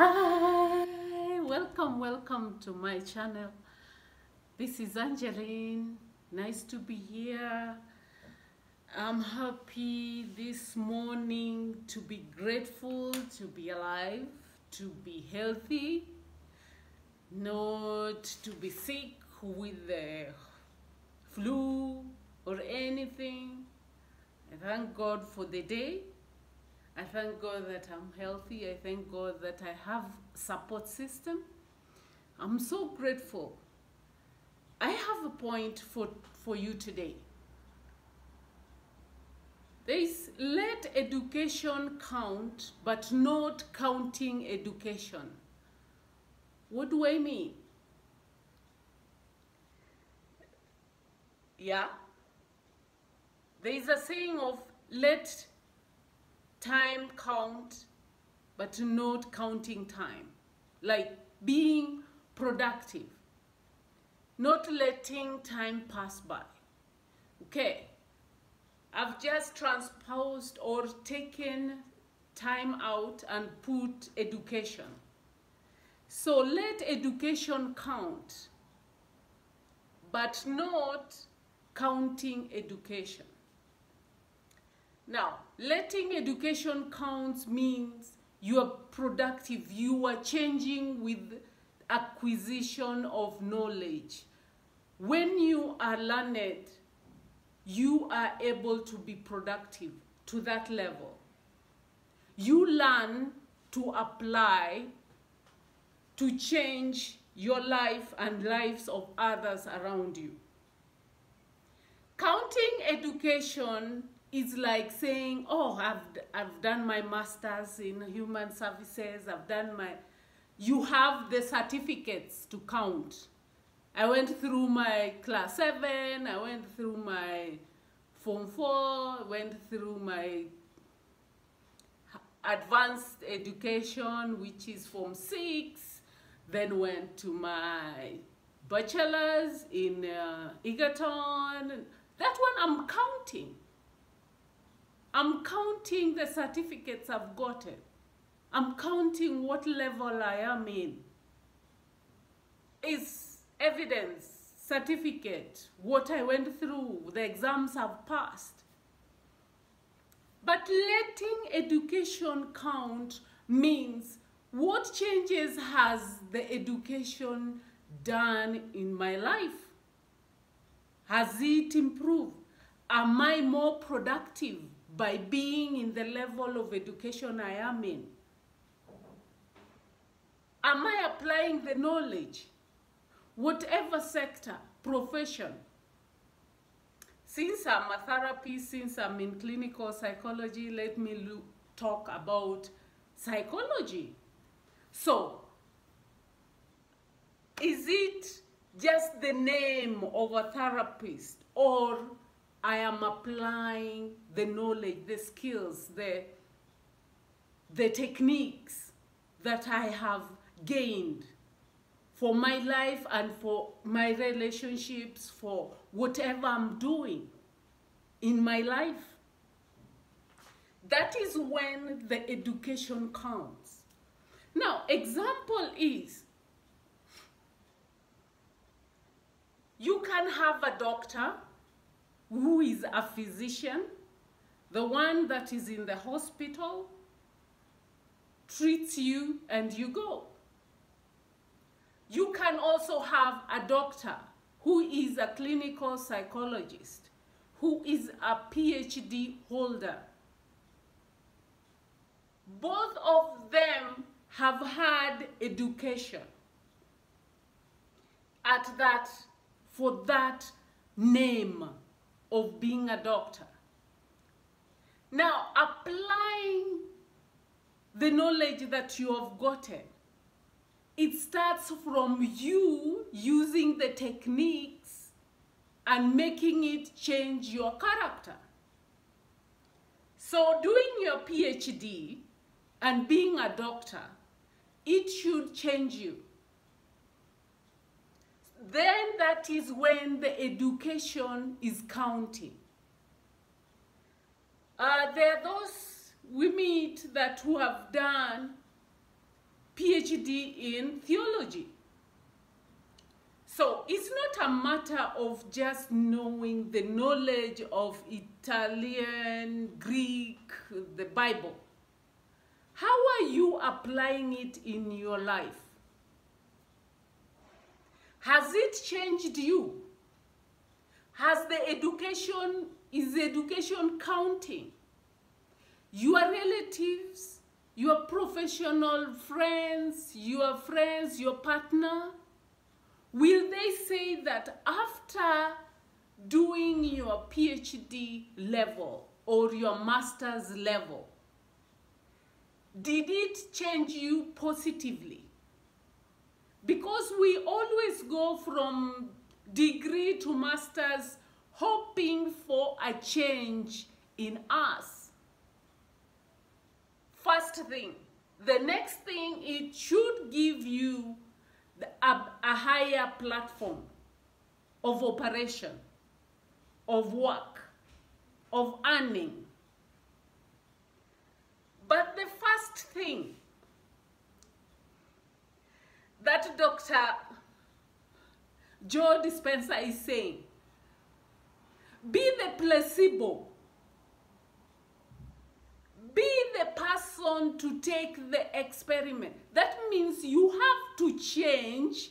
Hi, welcome to my channel. This is Angeline. Nice to be here. I'm happy this morning to be grateful, to be alive, to be healthy, not to be sick with the flu or anything. I thank God for the day. I thank God that I'm healthy. I thank God that I have support system. I'm so grateful. I have a point for you today. There is let education count, but not counting education. What do I mean? Yeah. There is a saying of let time count, but not counting time. Like being productive, not letting time pass by. Okay, I've just transposed or taken time out and put education. So let education count, but not counting education. Now, letting education count means you are productive, you are changing with acquisition of knowledge. When you are learned, you are able to be productive to that level. You learn to apply to change your life and lives of others around you. Counting education is like saying, oh, I've done my master's in human services, you have the certificates to count. I went through my class 7, I went through my form 4, went through my advanced education, which is form 6, then went to my bachelor's in Egerton. That one I'm counting. I'm counting the certificates I've gotten. I'm counting what level I am in. It's evidence, certificate, what I went through, the exams I've passed. But letting education count means what changes has the education done in my life? Has it improved? Am I more productive by being in the level of education I am in? Am I applying the knowledge? Whatever sector, profession. Since I'm a therapist, since I'm in clinical psychology, let me talk about psychology. So, is it just the name of a therapist, or I am applying the knowledge, the skills, the techniques that I have gained for my life and for my relationships, for whatever I'm doing in my life? That is when the education counts. Now, example is, you can have a doctor who is a physician, the one that is in the hospital, treats you and you go. You can also have a doctor who is a clinical psychologist, who is a PhD holder. Both of them have had education for that name of being a doctor. Now, applying the knowledge that you have gotten, it starts from you using the techniques and making it change your character. So doing your PhD and being a doctor, it should change you. Then that is when the education is counting. There are those we meet that who have done PhD in theology. So it's not a matter of just knowing the knowledge of Italian, Greek, the Bible. How are you applying it in your life? Has it changed you? Is the education counting? Your relatives, your professional friends, your partner, will they say that after doing your PhD level or your master's level, did it change you positively? Because we always go from degree to master's hoping for a change in us. First thing. The next thing, it should give you a higher platform of operation, of work, of earning. But the first thing that Dr. Joe Dispenza is saying, be the placebo. Be the person to take the experiment. That means you have to change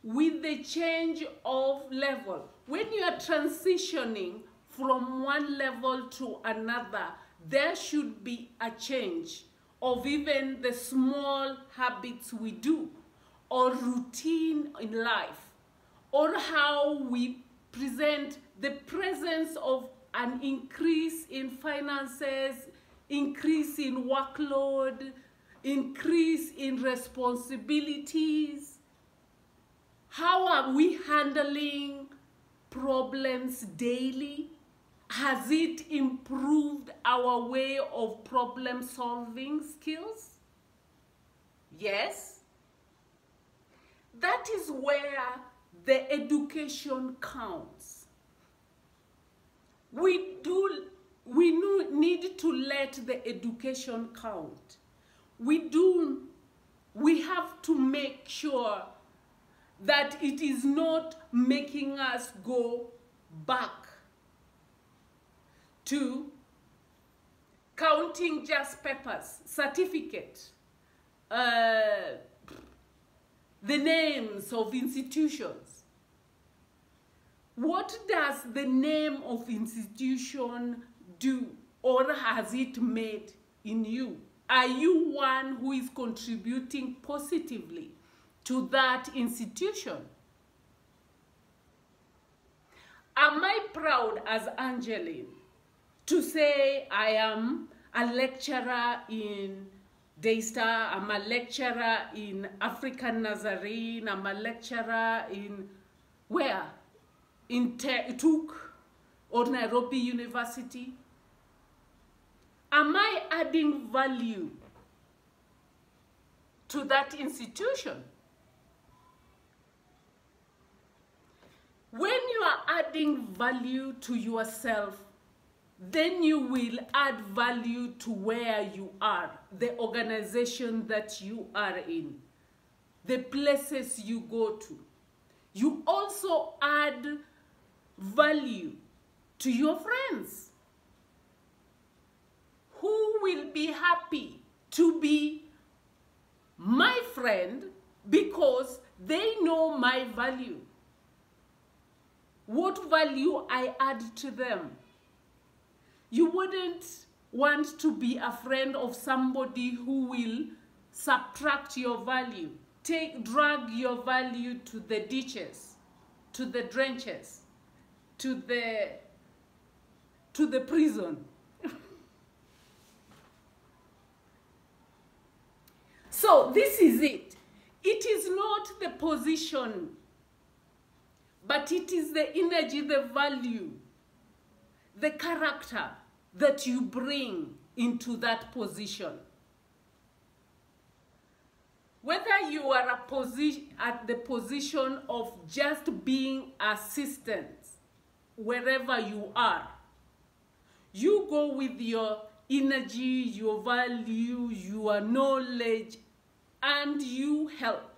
with the change of level. When you are transitioning from one level to another, there should be a change of even the small habits we do, or routine in life, or how we present the presence of an increase in finances, increase in workload, increase in responsibilities. How are we handling problems daily? Has it improved our way of problem-solving skills? Yes. That is where the education counts. We need to let the education count. We have to make sure that it is not making us go back to counting just papers, certificate, the names of institutions. What does the name of institution do, or has it made in you? Are you one who is contributing positively to that institution? Am I proud as Angeline to say I am a lecturer in Daystar, I'm a lecturer in African Nazarene, I'm a lecturer in where? In TUK or Nairobi University? Am I adding value to that institution? When you are adding value to yourself, then you will add value to where you are, the organization that you are in, the places you go to. You also add value to your friends, who will be happy to be my friend because they know my value. What value I add to them. You wouldn't want to be a friend of somebody who will subtract your value, drag your value to the ditches, to the drenches, to the prison. So this is it. It is not the position, but it is the energy, the value, the character that you bring into that position. Whether you are at the position of just being assistants, wherever you are, you go with your energy, your value, your knowledge, and you help.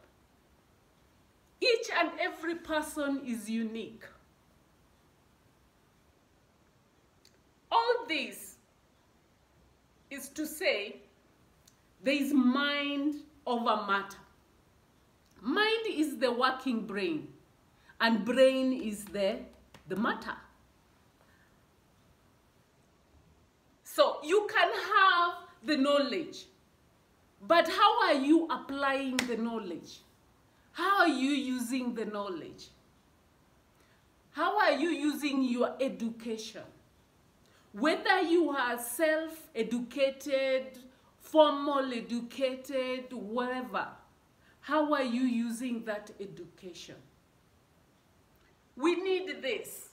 Each and every person is unique. All this is to say there is mind over matter. Mind is the working brain, and brain is the matter. So you can have the knowledge, but how are you applying the knowledge? How are you using the knowledge? How are you using your education? Whether you are self-educated, formal educated, whatever, how are you using that education? We need this,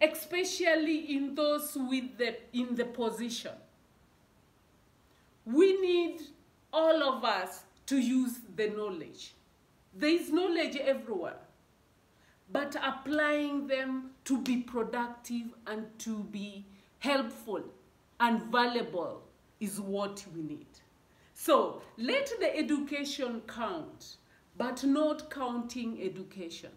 especially in those in the position. We need all of us to use the knowledge. There is knowledge everywhere, but applying them to be productive and to be helpful and valuable is what we need. So let the education count, but not counting education.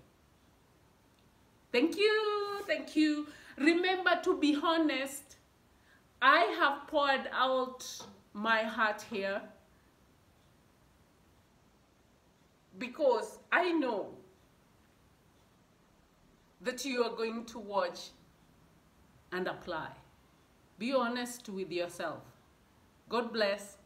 Thank you, thank you. Remember to be honest. I have poured out my heart here because I know that you are going to watch and apply. Be honest with yourself. God bless.